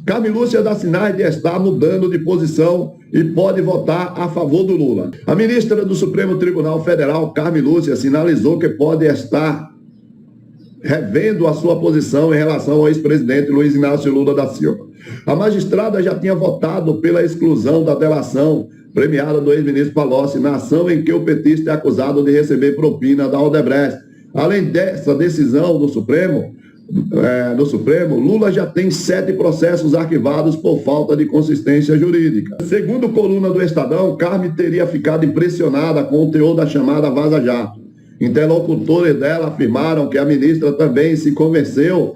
Carmen Lúcia dá sinais de estar mudando de posição e pode votar a favor do Lula. A ministra do Supremo Tribunal Federal, Carmen Lúcia, sinalizou que pode estar revendo a sua posição em relação ao ex-presidente Luiz Inácio Lula da Silva. A magistrada já tinha votado pela exclusão da delação premiada do ex-ministro Palocci na ação em que o petista é acusado de receber propina da Odebrecht. Além dessa decisão do Supremo, Lula já tem 7 processos arquivados por falta de consistência jurídica. Segundo coluna do Estadão, Carmen teria ficado impressionada com o teor da chamada Vaza Jato. Interlocutores dela afirmaram que a ministra também se comoveu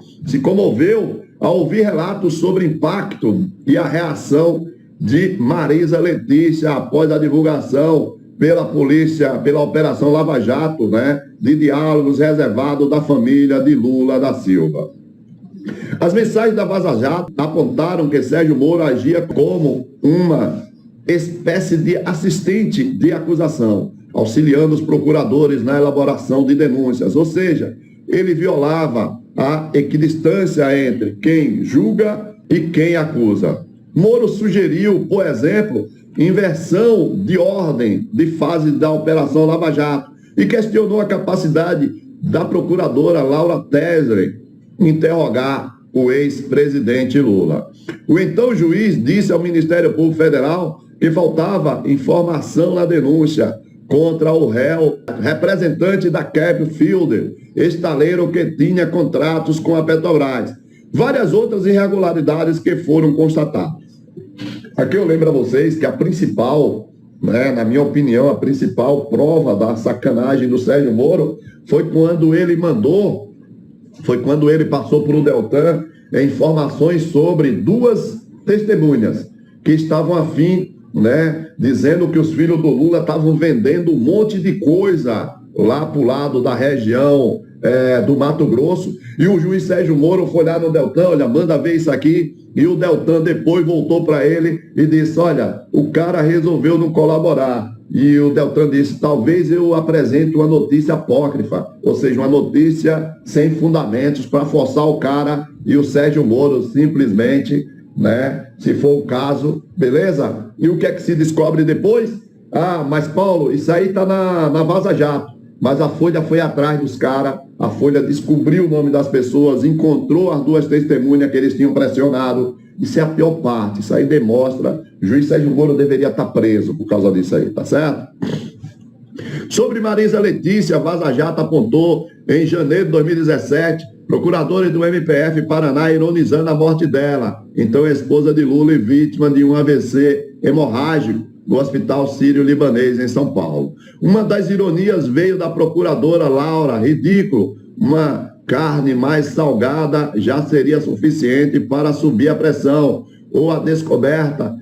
ao ouvir relatos sobre impacto e a reação de Marisa Letícia após a divulgação pela polícia, pela Operação Lava Jato, de diálogos reservados da família de Lula da Silva. As mensagens da Vaza Jato apontaram que Sérgio Moro agia como uma espécie de assistente de acusação, auxiliando os procuradores na elaboração de denúncias, ou seja, ele violava a equidistância entre quem julga e quem acusa. Moro sugeriu, por exemplo, inversão de ordem de fase da Operação Lava Jato e questionou a capacidade da procuradora Laura Tesler interrogar o ex-presidente Lula. O então juiz disse ao Ministério Público Federal que faltava informação na denúncia contra o réu, representante da Cap Fielder, estaleiro que tinha contratos com a Petrobras. Várias outras irregularidades que foram constatadas. Aqui eu lembro a vocês que a principal, na minha opinião, a principal prova da sacanagem do Sérgio Moro foi quando ele passou por o Deltan informações sobre 2 testemunhas que estavam afim, dizendo que os filhos do Lula estavam vendendo um monte de coisa lá para o lado da região do Mato Grosso, e o juiz Sérgio Moro foi lá no Deltan, olha, manda ver isso aqui, e o Deltan depois voltou para ele e disse, olha, o cara resolveu não colaborar, e o Deltan disse, talvez eu apresente uma notícia apócrifa, ou seja, uma notícia sem fundamentos para forçar o cara, e o Sérgio Moro simplesmente, se for o caso, beleza? E o que é que se descobre depois? Ah, mas Paulo, isso aí está na Vaza Jato. Mas a Folha foi atrás dos caras, a Folha descobriu o nome das pessoas, encontrou as 2 testemunhas que eles tinham pressionado. Isso é a pior parte, isso aí demonstra, o juiz Sérgio Moro deveria estar preso por causa disso aí, tá certo? Sobre Marisa Letícia, Vaza Jato apontou em janeiro de 2017, procuradores do MPF Paraná ironizando a morte dela, então esposa de Lula e vítima de um AVC hemorrágico no Hospital Sírio-Libanês, em São Paulo. Uma das ironias veio da procuradora Laura, ridículo, uma carne mais salgada já seria suficiente para subir a pressão, ou a descoberta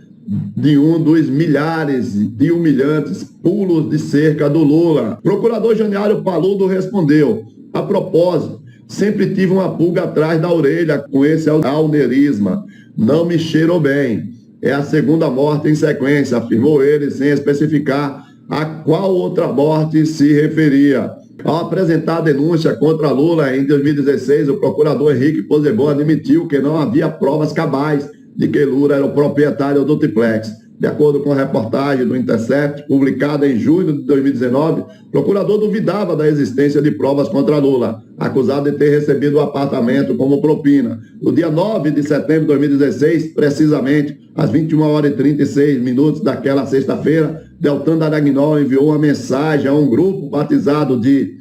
de um dos milhares de humilhantes pulos de cerca do Lula. Procurador Janiário Paludo respondeu, a propósito, sempre tive uma pulga atrás da orelha com esse aneurisma, não me cheirou bem. É a 2ª morte em sequência, afirmou ele, sem especificar a qual outra morte se referia. Ao apresentar a denúncia contra Lula em 2016, o procurador Henrique Pozzebon admitiu que não havia provas cabais de que Lula era o proprietário do triplex. De acordo com a reportagem do Intercept, publicada em junho de 2019, o procurador duvidava da existência de provas contra Lula, acusado de ter recebido o apartamento como propina. No dia 9 de setembro de 2016, precisamente às 21h36 daquela sexta-feira, Deltan Dallagnol enviou uma mensagem a um grupo batizado de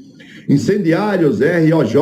Incendiários ROJ,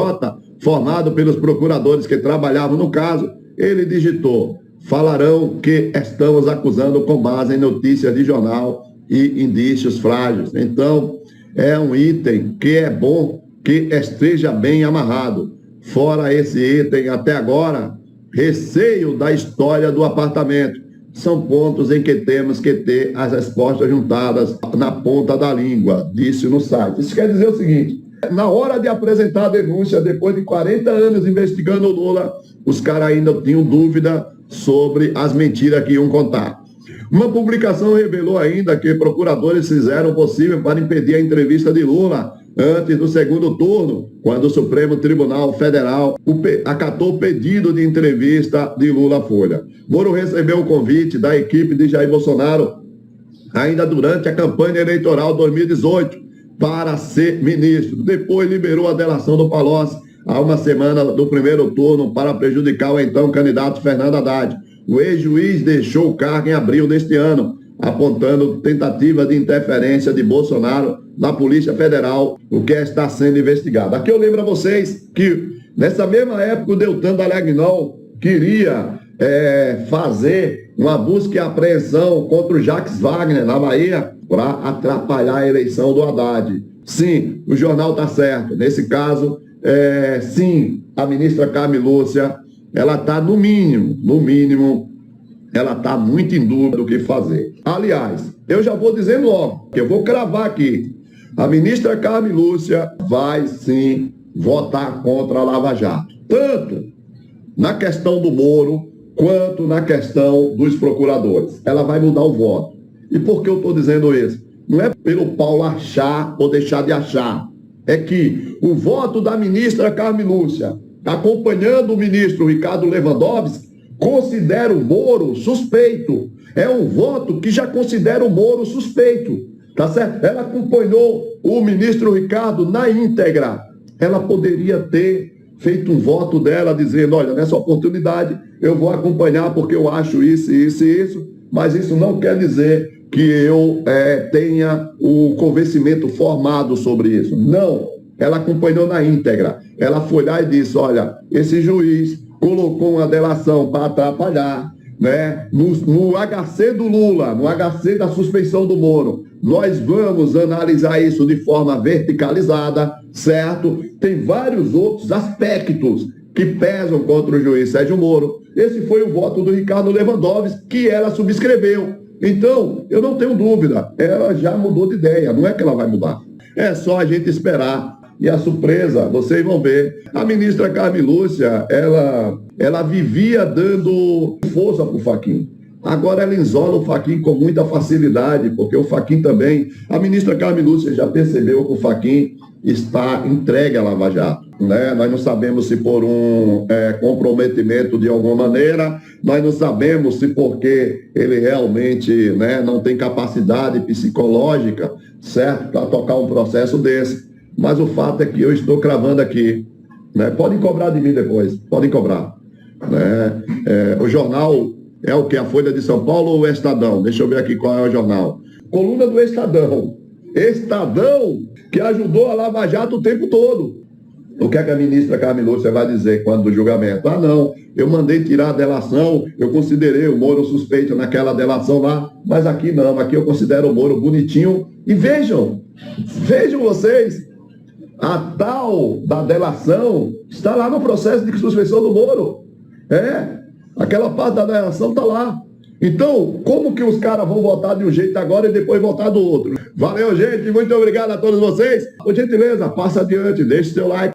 formado pelos procuradores que trabalhavam no caso. Ele digitou: falarão que estamos acusando com base em notícias de jornal e indícios frágeis. Então, é um item que é bom que esteja bem amarrado. Fora esse item, até agora, receio da história do apartamento. São pontos em que temos que ter as respostas juntadas na ponta da língua, disse no site. Isso quer dizer o seguinte: na hora de apresentar a denúncia, depois de 40 anos investigando o Lula, os caras ainda tinham dúvida sobre as mentiras que iam contar. Uma publicação revelou ainda que procuradores fizeram o possível para impedir a entrevista de Lula antes do segundo turno, quando o Supremo Tribunal Federal acatou o pedido de entrevista de Lula à Folha. Moro recebeu o convite da equipe de Jair Bolsonaro ainda durante a campanha eleitoral 2018 para ser ministro. Depois liberou a delação do Palocci há uma semana do primeiro turno para prejudicar o então candidato Fernando Haddad. O ex-juiz deixou o cargo em abril deste ano, apontando tentativa de interferência de Bolsonaro na Polícia Federal, o que está sendo investigado. Aqui eu lembro a vocês que, nessa mesma época, o Deltan Dallagnol queria fazer uma busca e apreensão contra o Jacques Wagner, na Bahia, para atrapalhar a eleição do Haddad. Sim, o jornal está certo. Nesse caso, sim, a ministra Carmen Lúcia, ela está no mínimo, ela está muito em dúvida do que fazer. Aliás, eu já vou dizendo logo, que eu vou cravar aqui, a ministra Carmen Lúcia vai sim votar contra a Lava Jato. Tanto na questão do Moro, quanto na questão dos procuradores. Ela vai mudar o voto. E por que eu estou dizendo isso? Não é pelo Paulo achar ou deixar de achar. É que o voto da ministra Carmen Lúcia, acompanhando o ministro Ricardo Lewandowski, considera o Moro suspeito. É um voto que já considera o Moro suspeito. Tá certo? Ela acompanhou o ministro Ricardo na íntegra. Ela poderia ter feito um voto dela dizendo, olha, nessa oportunidade eu vou acompanhar porque eu acho isso, isso e isso, mas isso não quer dizer que eu tenha o convencimento formado sobre isso. Não, ela acompanhou na íntegra. Ela foi lá e disse, olha, esse juiz colocou uma delação para atrapalhar, né? No HC do Lula, no HC da suspeição do Moro. Nós vamos analisar isso de forma verticalizada, certo? Tem vários outros aspectos que pesam contra o juiz Sérgio Moro. Esse foi o voto do Ricardo Lewandowski, que ela subscreveu. Então, eu não tenho dúvida, ela já mudou de ideia, não é que ela vai mudar. É só a gente esperar. E a surpresa, vocês vão ver. A ministra Carmen Lúcia, ela vivia dando força para o Fachin. Agora ela isola o Fachin com muita facilidade, porque o Fachin também... A ministra Carmen Lúcia já percebeu que o Fachin está entregue à Lava Jato. Né? Nós não sabemos se por um comprometimento de alguma maneira, nós não sabemos se porque ele realmente, né, não tem capacidade psicológica, certo, para tocar um processo desse. Mas o fato é que eu estou cravando aqui, né? Podem cobrar de mim depois, podem cobrar. Né? O jornal é o que? A Folha de São Paulo ou o Estadão? Deixa eu ver aqui qual é o jornal. Coluna do Estadão. Estadão que ajudou a Lava Jato o tempo todo. O que é que a ministra Carmen Lúcia vai dizer quando do julgamento? Ah, não, eu mandei tirar a delação, eu considerei o Moro suspeito naquela delação lá, mas aqui não, aqui eu considero o Moro bonitinho. E vejam vocês, a tal da delação está lá no processo de suspeição do Moro. Aquela parte da delação está lá. Então, como que os caras vão votar de um jeito agora e depois votar do outro? Valeu, gente. Muito obrigado a todos vocês. Por gentileza, passa adiante, deixe seu like.